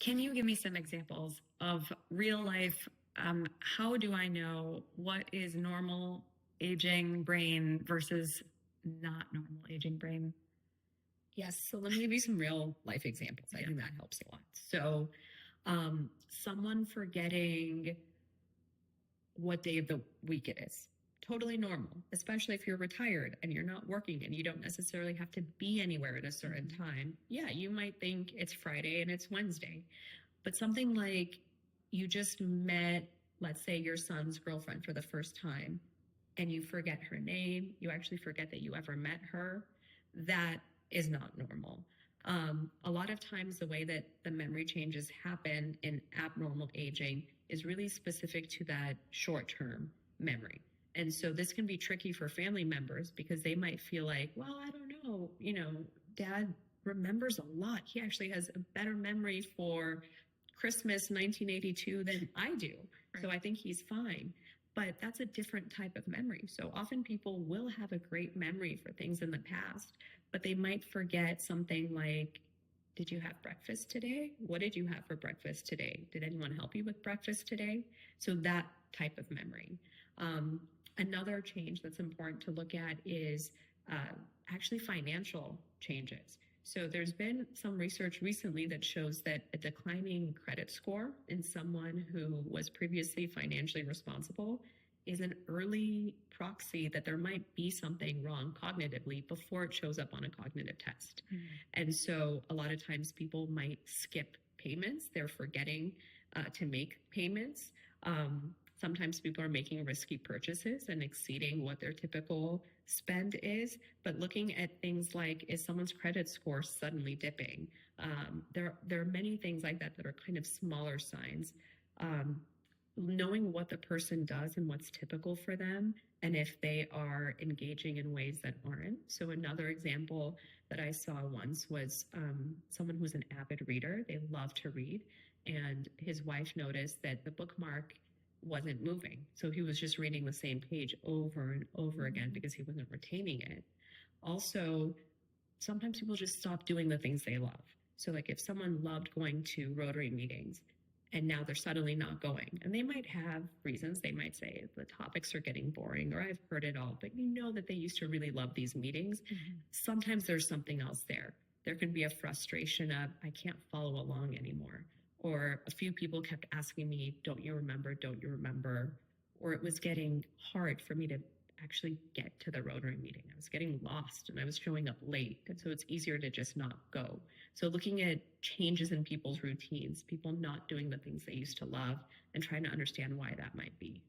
Can you give me some examples of real life? How do I know what is normal aging brain versus not normal aging brain? Yes. So let me give you some real life examples. I think that helps a lot. So, someone forgetting what day of the week it is. Totally normal, especially if you're retired and you're not working and you don't necessarily have to be anywhere at a certain time. Yeah, you might think it's Friday and it's Wednesday, but something like you just met, let's say, your son's girlfriend for the first time and you forget her name, you actually forget that you ever met her, that is not normal. A lot of times, the way that the memory changes happen in abnormal aging is really specific to that short term memory. And so this can be tricky for family members because they might feel like, well, I don't know, dad remembers a lot. He actually has a better memory for Christmas 1982 than I do. Right. So I think he's fine. But that's a different type of memory. So often people will have a great memory for things in the past, but they might forget something like, did you have breakfast today? What did you have for breakfast today? Did anyone help you with breakfast today? So that type of memory. Another change that's important to look at is actually financial changes. So there's been some research recently that shows that a declining credit score in someone who was previously financially responsible is an early proxy that there might be something wrong cognitively before it shows up on a cognitive test. Mm-hmm. And so a lot of times people might skip payments. They're forgetting to make payments. Sometimes people are making risky purchases and exceeding what their typical spend is, but looking at things like, is someone's credit score suddenly dipping? There are many things like that that are kind of smaller signs. Knowing what the person does and what's typical for them, and if they are engaging in ways that aren't. So another example that I saw once was someone who's an avid reader. They love to read, and his wife noticed that the bookmark wasn't moving. So he was just reading the same page over and over again because he wasn't retaining it. Also, sometimes people just stop doing the things they love. So like if someone loved going to Rotary meetings and now they're suddenly not going, and they might have reasons. They might say the topics are getting boring or I've heard it all, but you know that they used to really love these meetings. Mm-hmm. Sometimes there's something else there. There can be a frustration of, I can't follow along anymore. Or a few people kept asking me, don't you remember? Don't you remember? Or it was getting hard for me to actually get to the Rotary meeting. I was getting lost and I was showing up late. And so it's easier to just not go. So looking at changes in people's routines, people not doing the things they used to love and trying to understand why that might be.